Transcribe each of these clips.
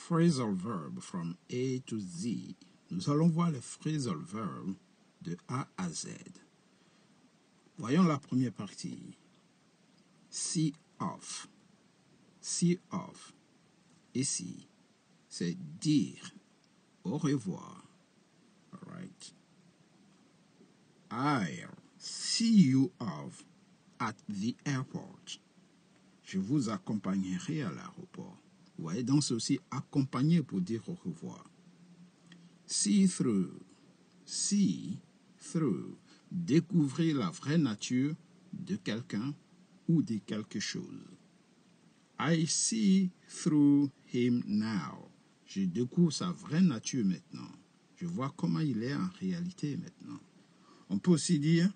Phrasal verb from A to Z. Nous allons voir les phrasal verbs de A à Z. Voyons la première partie. See off. See off. Ici, c'est dire au revoir. All right. I'll see you off at the airport. Je vous accompagnerai à l'aéroport. Vous voyez, donc c'est aussi accompagner pour dire au revoir. See through. See through. Découvrir la vraie nature de quelqu'un ou de quelque chose. I see through him now. Je découvre sa vraie nature maintenant. Je vois comment il est en réalité maintenant. On peut aussi dire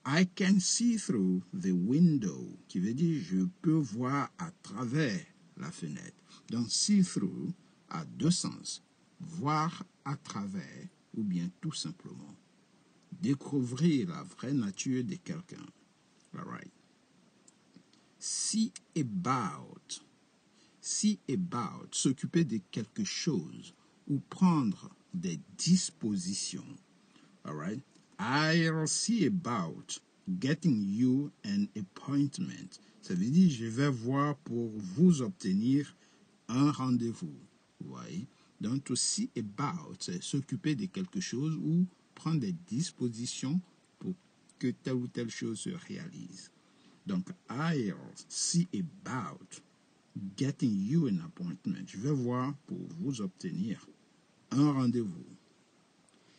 I can see through the window, qui veut dire je peux voir à travers la fenêtre. Donc see through a deux sens. Voir à travers ou bien tout simplement découvrir la vraie nature de quelqu'un. All right. See about. See about, s'occuper de quelque chose ou prendre des dispositions. All right. I'll see about getting you an appointment. Ça veut dire je vais voir pour vous obtenir un rendez-vous. Vous voyez? Donc, to see about, c'est s'occuper de quelque chose ou prendre des dispositions pour que telle ou telle chose se réalise. Donc, I'll see about getting you an appointment. Je vais voir pour vous obtenir un rendez-vous.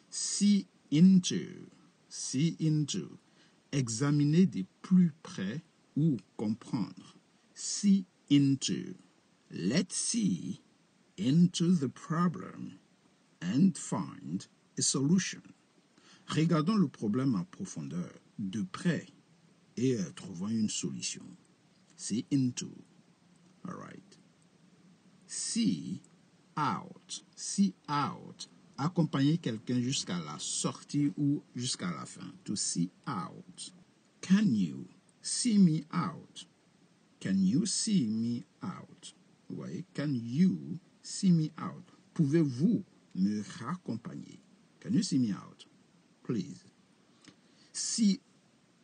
See into. See into. Examiner de plus près ou comprendre. See into. Let's see into the problem and find a solution. Regardons le problème en profondeur, de près, et trouvons une solution. See into. All right. See out. See out. Accompagner quelqu'un jusqu'à la sortie ou jusqu'à la fin. To see out. Can you see me out? Can you see me out? Oui. Can you see me out? Pouvez-vous me raccompagner? Can you see me out? Please. See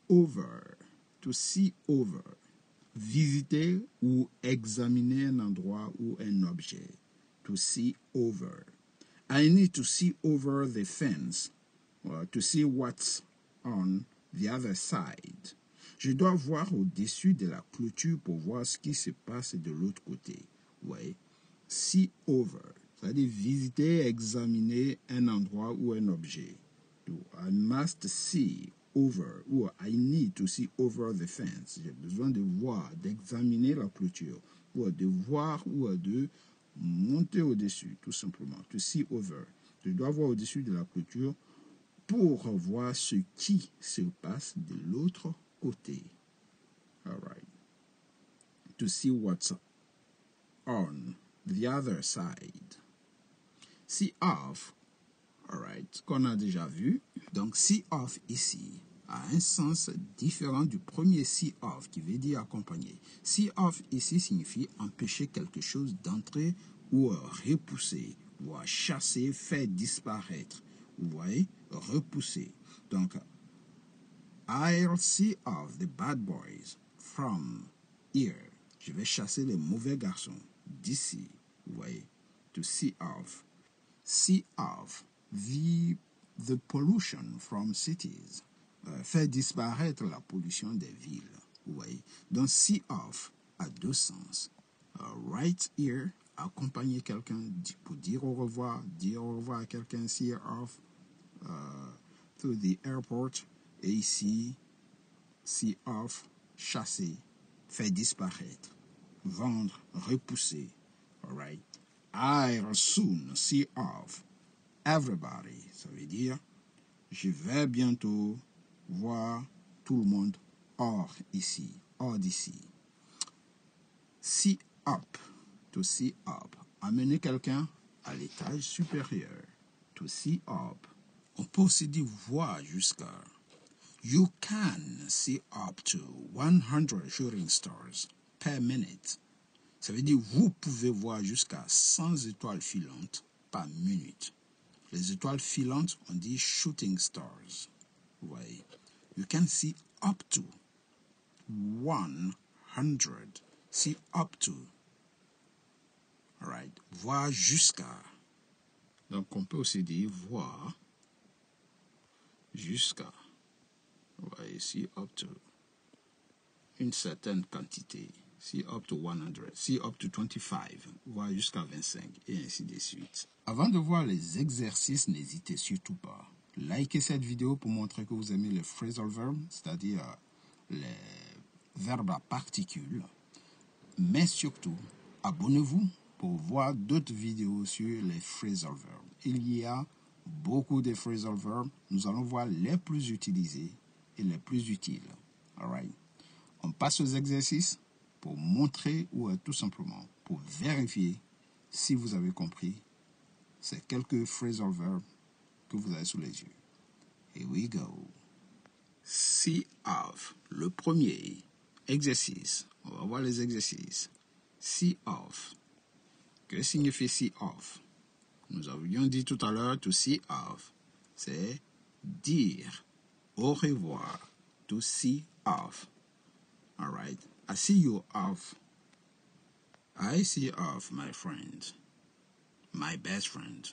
over. To see over. Visiter ou examiner un endroit ou un objet. To see over. I need to see over the fence to see what's on the other side. Je dois voir au-dessus de la clôture pour voir ce qui se passe de l'autre côté. Ouais. See over. C'est-à-dire visiter, examiner un endroit ou un objet. I must see over, ou I need to see over the fence. J'ai besoin de voir, d'examiner la clôture, ou de voir ou de monter au-dessus, tout simplement. To see over. Je dois voir au-dessus de la clôture pour voir ce qui se passe de l'autre côté. All right. To see what's on the other side. See off. All right. Qu'on a déjà vu. Donc, see off ici a un sens différent du premier see off qui veut dire accompagner. See off ici signifie empêcher quelque chose d'entrer ou repousser, ou chasser, faire disparaître. Vous voyez? Repousser. Donc, I'll see off the bad boys from here. Je vais chasser les mauvais garçons d'ici. Vous voyez? To see off. See off the pollution from cities. Faire disparaître la pollution des villes. Vous voyez? Donc, see off a deux sens. Right here, accompagner quelqu'un pour dire au revoir à quelqu'un, see off to the airport. Et ici, see off, chasser, faire disparaître, vendre, repousser. All right? I'll soon see off everybody. Ça veut dire, je vais bientôt voir tout le monde hors ici, hors d'ici. See up. To see up. Amener quelqu'un à l'étage supérieur. To see up. On peut aussi dire voir jusqu'à. You can see up to 100 shooting stars per minute. Ça veut dire vous pouvez voir jusqu'à 100 étoiles filantes par minute. Les étoiles filantes, on dit shooting stars. Vous voyez. You can see up to 100. See up to. Alright. Voir jusqu'à. Donc on peut aussi dire voir jusqu'à. Vous voyez, see up to. Une certaine quantité. See up to 100. See up to 25. Voir jusqu'à 25. Et ainsi de suite. Avant de voir les exercices, n'hésitez surtout pas. Likez cette vidéo pour montrer que vous aimez les phrasal verbs, c'est-à-dire les verbes à particules. Mais surtout, abonnez-vous pour voir d'autres vidéos sur les phrasal verbs. Il y a beaucoup de phrasal verbs. Nous allons voir les plus utilisés et les plus utiles. Alright. On passe aux exercices pour montrer ou tout simplement pour vérifier si vous avez compris ces quelques phrasal verbs que vous avez sous les yeux. Here we go. See of. Le premier exercice. On va voir les exercices. See of. Que signifie see of? Nous avions dit tout à l'heure to see of. C'est dire au revoir. To see of. Alright. I see you off. I see off, my friend. My best friend.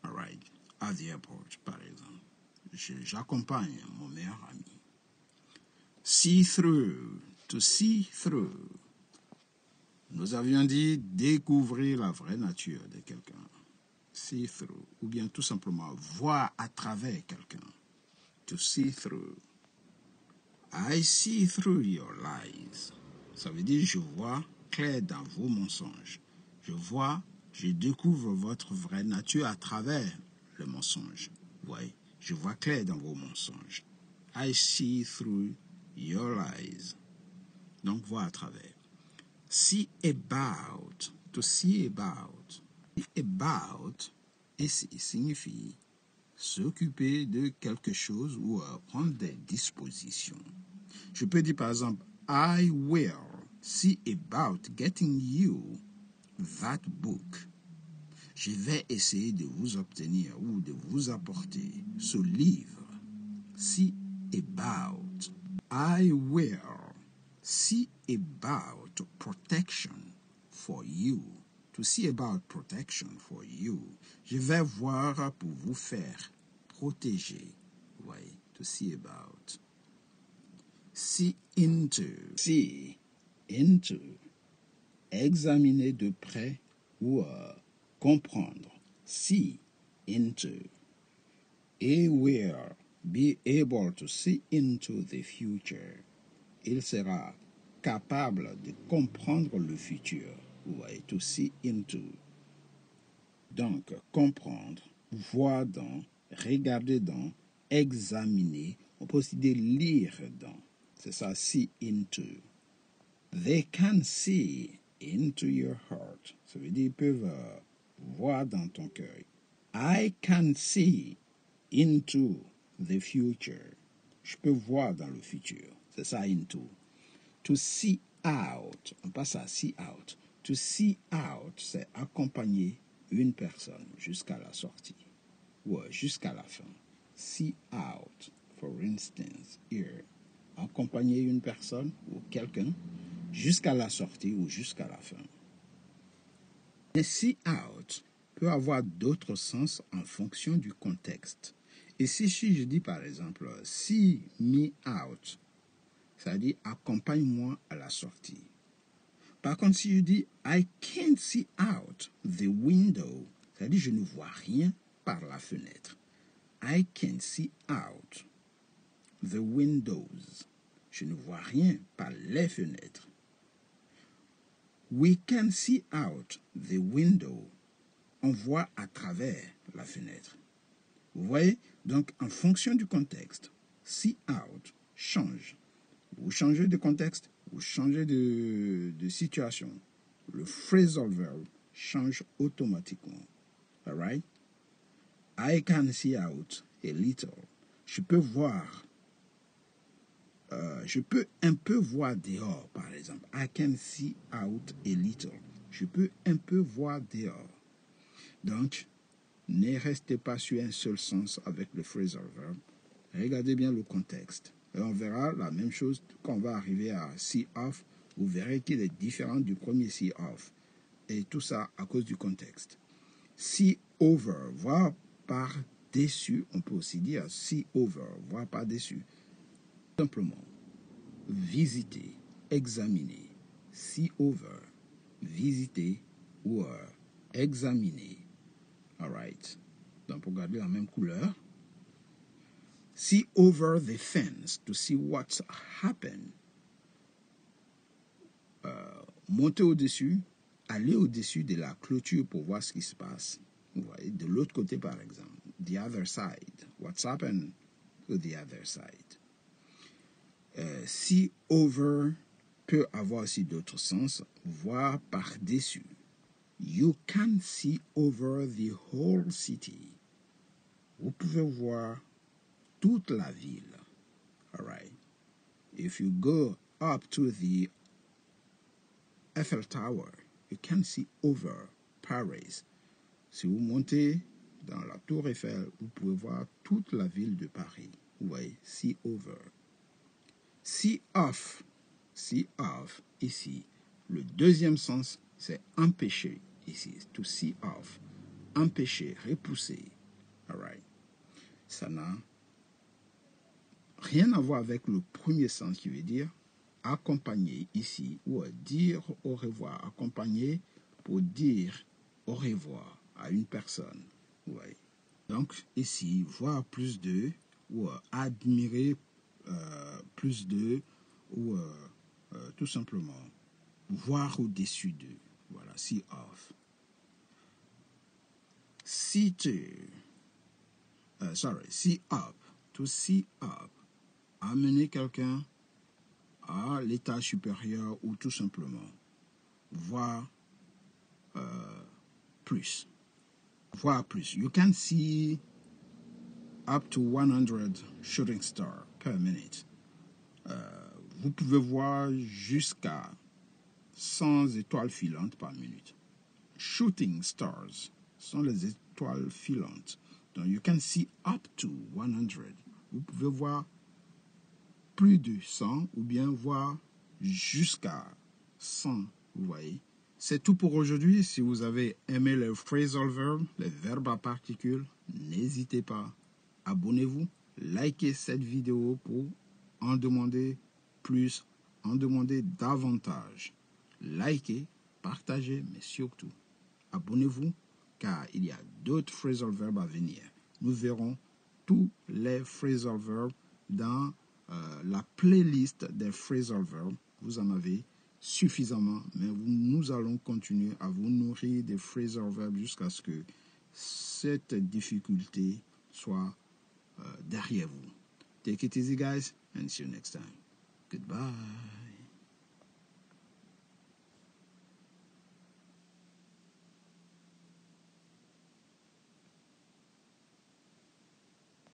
Alright. At the airport, par exemple. J'accompagne mon meilleur ami. See through. To see through. Nous avions dit découvrir la vraie nature de quelqu'un. See through. Ou bien tout simplement voir à travers quelqu'un. To see through. I see through your lies. Ça veut dire je vois clair dans vos mensonges. Je découvre votre vraie nature à travers le mensonge. Oui, je vois clair dans vos mensonges. I see through your lies. Donc voir à travers. See about. To see about. About ici signifie s'occuper de quelque chose ou prendre des dispositions. Je peux dire par exemple, I will see about getting you that book. Je vais essayer de vous obtenir ou de vous apporter ce livre. See about. I will see about protection for you. To see about protection for you. Je vais voir pour vous faire protéger. Oui, to see about. See into. See into. Examiner de près ou comprendre. See into. He will be able to see into the future. Il sera capable de comprendre le futur. Ouais, to see into. Donc, comprendre, voir dans, regarder dans, examiner. On peut aussi dire lire dans. C'est ça, see into. They can see into your heart. Ça veut dire ils peuvent voir dans ton cœur. I can see into the future. Je peux voir dans le futur. C'est ça, into. To see out. On passe à see out. To see out, c'est accompagner une personne jusqu'à la sortie. Ou jusqu'à la fin. See out. For instance, here. Accompagner une personne ou quelqu'un jusqu'à la sortie ou jusqu'à la fin. Mais see out peut avoir d'autres sens en fonction du contexte. Et si je dis par exemple see me out, ça veut dire accompagne-moi à la sortie. Par contre, si je dis I can't see out the window, ça veut dire je ne vois rien par la fenêtre. I can't see out the windows. Je ne vois rien par les fenêtres. We can see out the window. On voit à travers la fenêtre. Vous voyez? Donc, en fonction du contexte, see out change. Vous changez de contexte, vous changez de situation. Le phrasal verb change automatiquement. All right? I can see out a little. Je peux voir Je peux un peu voir dehors, par exemple. I can see out a little. Je peux un peu voir dehors. Donc, ne restez pas sur un seul sens avec le phrasal verb. Regardez bien le contexte. Et on verra la même chose quand on va arriver à see off. Vous verrez qu'il est différent du premier see off. Et tout ça à cause du contexte. See over, voir par-dessus. On peut aussi dire see over, voir par-dessus. Simplement, visiter, examiner. See over, visiter ou examiner. Alright. Donc, pour garder la même couleur. See over the fence to see what's happened. Monter au-dessus, aller au-dessus de la clôture pour voir ce qui se passe. Vous voyez, de l'autre côté, par exemple. The other side. What's happened to the other side. See over peut avoir aussi d'autres sens. Voir par-dessus. You can see over the whole city. Vous pouvez voir toute la ville. All right. If you go up to the Eiffel Tower, you can see over Paris. Si vous montez dans la tour Eiffel, vous pouvez voir toute la ville de Paris. Vous voyez, see over. See off. See off, ici. Le deuxième sens, c'est empêcher, ici. To see off. Empêcher, repousser. All right. Ça n'a rien à voir avec le premier sens qui veut dire accompagner ici ou dire au revoir. Accompagner pour dire au revoir à une personne. Ouais. Donc ici, voir plus de ou admirer plus de ou tout simplement voir au-dessus de. Voilà, see off. See up. To see up. Amener quelqu'un à l'étage supérieur ou tout simplement voir plus. Voir plus. You can see up to 100 shooting stars per minute. Vous pouvez voir jusqu'à 100 étoiles filantes par minute. Shooting stars sont les étoiles filantes. Donc, you can see up to 100. Vous pouvez voir plus de 100 ou bien voir jusqu'à 100, vous voyez. C'est tout pour aujourd'hui. Si vous avez aimé le phrasal verb, les verbes à particules, n'hésitez pas. Abonnez-vous, likez cette vidéo pour en demander plus, en demander davantage. Likez, partagez, mais surtout, abonnez-vous car il y a d'autres phrasal verbs à venir. Nous verrons tous les phrasal verbs dans la playlist des phrasal verbs. Vous en avez suffisamment, mais nous allons continuer à vous nourrir des phrasal verbs jusqu'à ce que cette difficulté soit derrière vous. Take it easy, guys, and see you next time. Goodbye.